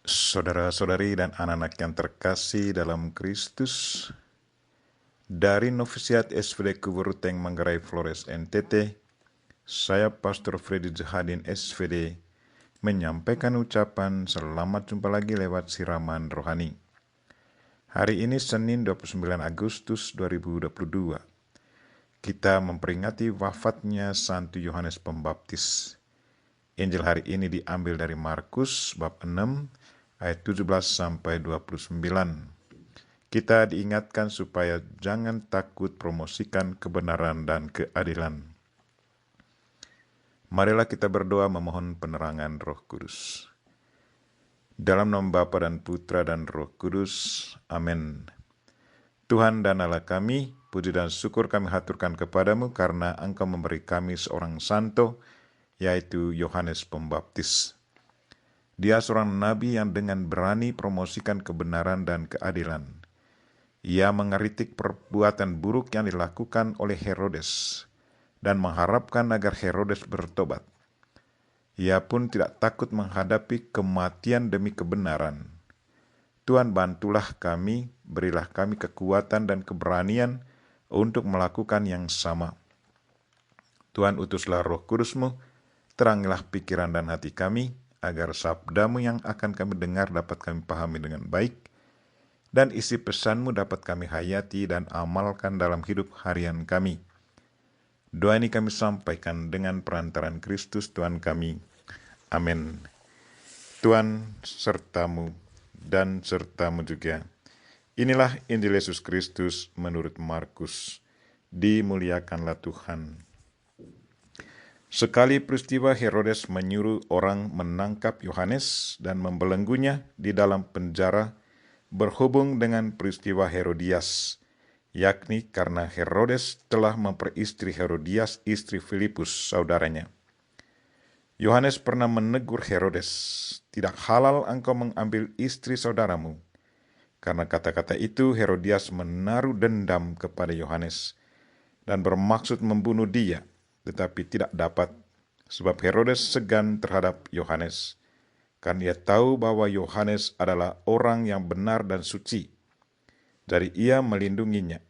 Saudara-saudari dan anak-anak yang terkasih dalam Kristus, dari Novisiat SVD Kuburuteng Manggarai Flores NTT, saya Pastor Freddy Jahadin SVD menyampaikan ucapan selamat jumpa lagi lewat siraman rohani. Hari ini Senin 29 Agustus 2022. Kita memperingati wafatnya Santo Yohanes Pembaptis. Injil hari ini diambil dari Markus bab 6 ayat 17 sampai 29. Kita diingatkan supaya jangan takut promosikan kebenaran dan keadilan. Marilah kita berdoa memohon penerangan Roh Kudus. Dalam nama Bapa dan Putra dan Roh Kudus. Amin. Tuhan dan Allah kami, puji dan syukur kami haturkan kepadamu karena Engkau memberi kami seorang santo, yaitu Yohanes Pembaptis. Dia seorang nabi yang dengan berani promosikan kebenaran dan keadilan. Ia mengeritik perbuatan buruk yang dilakukan oleh Herodes dan mengharapkan agar Herodes bertobat. Ia pun tidak takut menghadapi kematian demi kebenaran. Tuhan, bantulah kami, berilah kami kekuatan dan keberanian untuk melakukan yang sama. Tuhan, utuslah Roh Kudus-Mu, terangilah pikiran dan hati kami, agar sabda-Mu yang akan kami dengar dapat kami pahami dengan baik, dan isi pesan-Mu dapat kami hayati dan amalkan dalam hidup harian kami. Doa ini kami sampaikan dengan perantaran Kristus Tuhan kami. Amin. Tuhan sertamu dan sertamu juga. Inilah Injil Yesus Kristus menurut Markus. Dimuliakanlah Tuhan. Sekali peristiwa Herodes menyuruh orang menangkap Yohanes dan membelenggunya di dalam penjara berhubung dengan peristiwa Herodias, yakni karena Herodes telah memperistri Herodias istri Filipus saudaranya. Yohanes pernah menegur Herodes, "Tidak halal engkau mengambil istri saudaramu." Karena kata-kata itu Herodias menaruh dendam kepada Yohanes dan bermaksud membunuh dia, tetapi tidak dapat, sebab Herodes segan terhadap Yohanes, karena ia tahu bahwa Yohanes adalah orang yang benar dan suci. Jadi ia melindunginya.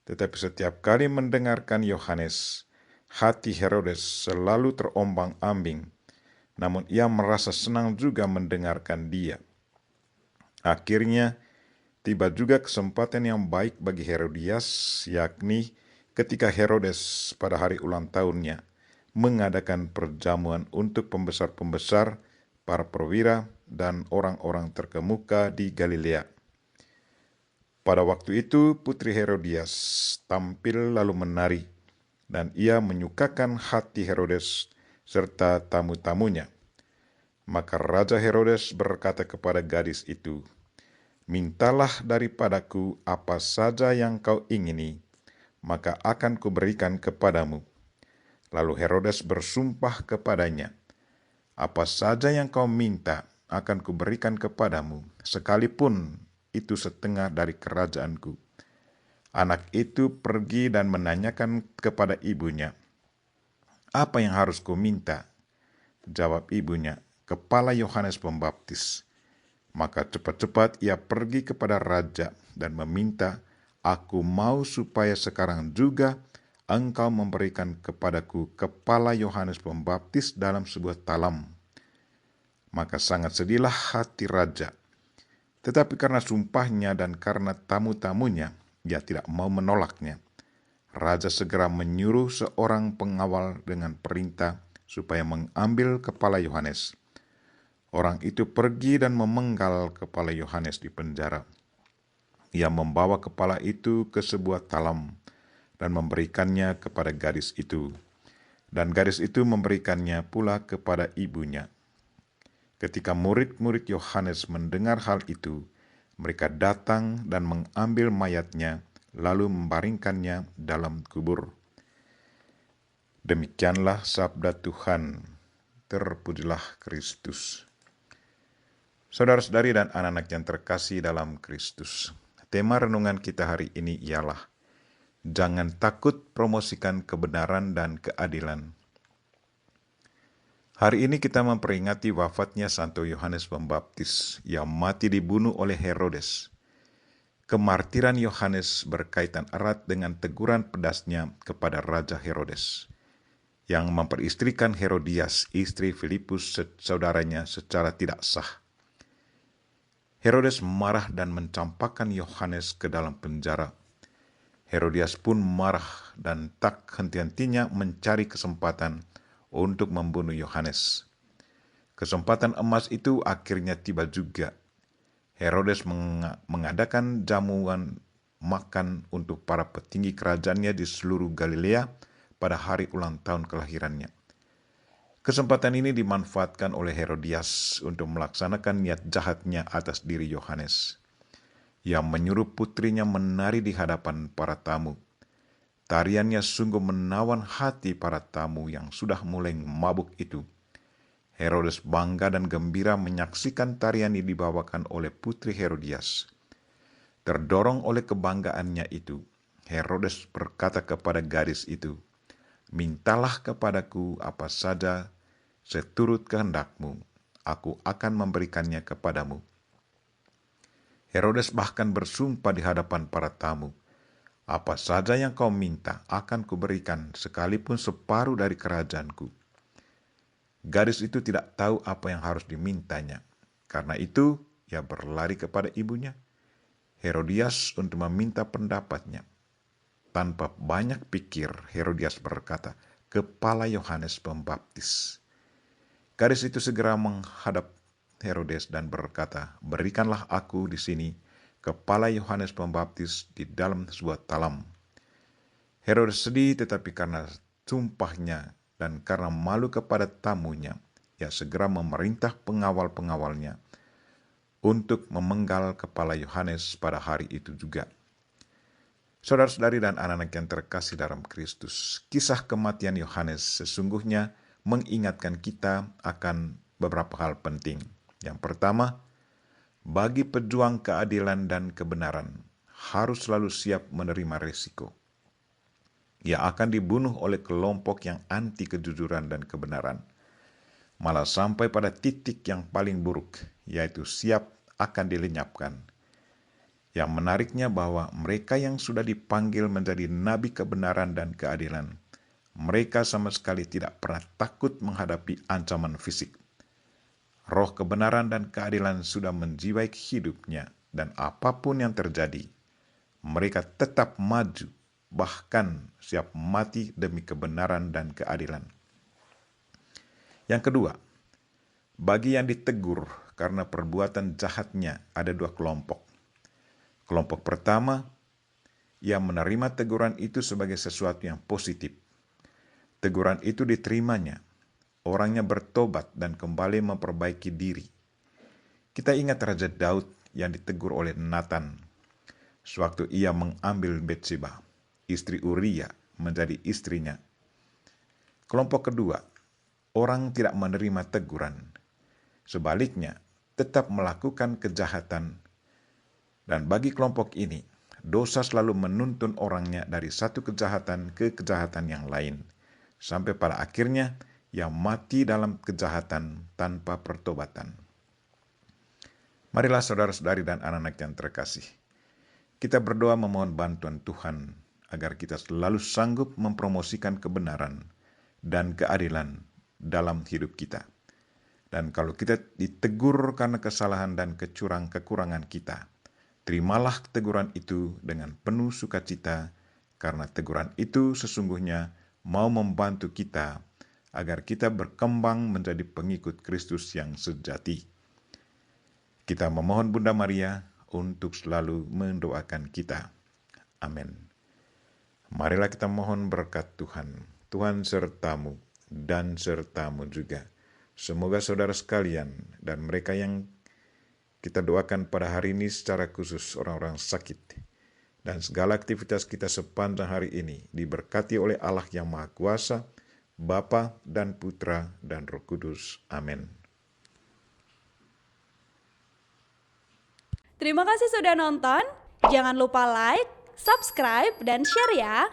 Tetapi setiap kali mendengarkan Yohanes, hati Herodes selalu terombang-ambing, namun ia merasa senang juga mendengarkan dia. Akhirnya, tiba juga kesempatan yang baik bagi Herodias, yakni ketika Herodes pada hari ulang tahunnya mengadakan perjamuan untuk pembesar-pembesar, para perwira, dan orang-orang terkemuka di Galilea. Pada waktu itu putri Herodias tampil lalu menari, dan ia menyukakan hati Herodes serta tamu-tamunya. Maka Raja Herodes berkata kepada gadis itu, "Mintalah daripadaku apa saja yang kau ingini, maka akan kuberikan kepadamu." Lalu Herodes bersumpah kepadanya, "Apa saja yang kau minta akan kuberikan kepadamu, sekalipun itu setengah dari kerajaanku." Anak itu pergi dan menanyakan kepada ibunya, "Apa yang harus ku minta?" Jawab ibunya, "Kepala Yohanes Pembaptis." Maka cepat-cepat ia pergi kepada raja dan meminta, "Aku mau supaya sekarang juga engkau memberikan kepadaku kepala Yohanes Pembaptis dalam sebuah talam." Maka sangat sedihlah hati raja. Tetapi karena sumpahnya dan karena tamu-tamunya, ia tidak mau menolaknya. Raja segera menyuruh seorang pengawal dengan perintah supaya mengambil kepala Yohanes. Orang itu pergi dan memenggal kepala Yohanes di penjara. Ia membawa kepala itu ke sebuah talam dan memberikannya kepada gadis itu. Dan gadis itu memberikannya pula kepada ibunya. Ketika murid-murid Yohanes mendengar hal itu, mereka datang dan mengambil mayatnya, lalu membaringkannya dalam kubur. Demikianlah sabda Tuhan. Terpujilah Kristus. Saudara-saudari dan anak-anak yang terkasih dalam Kristus, tema renungan kita hari ini ialah jangan takut promosikan kebenaran dan keadilan. Hari ini kita memperingati wafatnya Santo Yohanes Pembaptis yang mati dibunuh oleh Herodes. Kemartiran Yohanes berkaitan erat dengan teguran pedasnya kepada Raja Herodes, yang memperistrikan Herodias, istri Filipus saudaranya secara tidak sah. Herodes marah dan mencampakkan Yohanes ke dalam penjara. Herodias pun marah dan tak henti-hentinya mencari kesempatan untuk membunuh Yohanes. Kesempatan emas itu akhirnya tiba juga. Herodes mengadakan jamuan makan untuk para petinggi kerajaannya di seluruh Galilea pada hari ulang tahun kelahirannya. Kesempatan ini dimanfaatkan oleh Herodias untuk melaksanakan niat jahatnya atas diri Yohanes. Ia menyuruh putrinya menari di hadapan para tamu. Tariannya sungguh menawan hati para tamu yang sudah mulai mabuk itu. Herodes bangga dan gembira menyaksikan tarian yang dibawakan oleh putri Herodias. Terdorong oleh kebanggaannya itu, Herodes berkata kepada gadis itu, "Mintalah kepadaku apa saja seturut kehendakmu, aku akan memberikannya kepadamu." Herodes bahkan bersumpah di hadapan para tamu, "Apa saja yang kau minta akan kuberikan, sekalipun separuh dari kerajaanku." Gadis itu tidak tahu apa yang harus dimintanya. Karena itu, ia berlari kepada ibunya, Herodias, untuk meminta pendapatnya. Tanpa banyak pikir, Herodias berkata, "Kepala Yohanes Pembaptis." Gadis itu segera menghadap Herodes dan berkata, "Berikanlah aku di sini kepala Yohanes Pembaptis di dalam sebuah talam." Herodes sedih, tetapi karena sumpahnya dan karena malu kepada tamunya, ia segera memerintah pengawal-pengawalnya untuk memenggal kepala Yohanes pada hari itu juga. Saudara-saudari dan anak-anak yang terkasih dalam Kristus, kisah kematian Yohanes sesungguhnya mengingatkan kita akan beberapa hal penting. Yang pertama, bagi pejuang keadilan dan kebenaran, harus selalu siap menerima risiko. Ia akan dibunuh oleh kelompok yang anti kejujuran dan kebenaran, malah sampai pada titik yang paling buruk, yaitu siap akan dilenyapkan. Yang menariknya bahwa mereka yang sudah dipanggil menjadi nabi kebenaran dan keadilan, mereka sama sekali tidak pernah takut menghadapi ancaman fisik. Roh kebenaran dan keadilan sudah menjiwai hidupnya, dan apapun yang terjadi, mereka tetap maju, bahkan siap mati demi kebenaran dan keadilan. Yang kedua, bagi yang ditegur karena perbuatan jahatnya ada dua kelompok. Kelompok pertama, ia menerima teguran itu sebagai sesuatu yang positif. Teguran itu diterimanya. Orangnya bertobat dan kembali memperbaiki diri. Kita ingat Raja Daud yang ditegur oleh Nathan sewaktu ia mengambil Bathsheba, istri Uria, menjadi istrinya. Kelompok kedua, orang tidak menerima teguran. Sebaliknya, tetap melakukan kejahatan. Dan bagi kelompok ini, dosa selalu menuntun orangnya dari satu kejahatan ke kejahatan yang lain, sampai pada akhirnya ia mati dalam kejahatan tanpa pertobatan. Marilah saudara-saudari dan anak-anak yang terkasih, kita berdoa memohon bantuan Tuhan agar kita selalu sanggup mempromosikan kebenaran dan keadilan dalam hidup kita. Dan kalau kita ditegur karena kesalahan dan kekurangan kita, terimalah teguran itu dengan penuh sukacita, karena teguran itu sesungguhnya mau membantu kita agar kita berkembang menjadi pengikut Kristus yang sejati. Kita memohon Bunda Maria untuk selalu mendoakan kita. Amin. Marilah kita mohon berkat Tuhan. Tuhan sertamu dan sertamu juga. Semoga saudara sekalian dan mereka yang kita doakan pada hari ini secara khusus orang-orang sakit dan segala aktivitas kita sepanjang hari ini diberkati oleh Allah yang Maha Kuasa, Bapa dan Putra dan Roh Kudus. Amin. Terima kasih sudah nonton. Jangan lupa like, subscribe, dan share ya.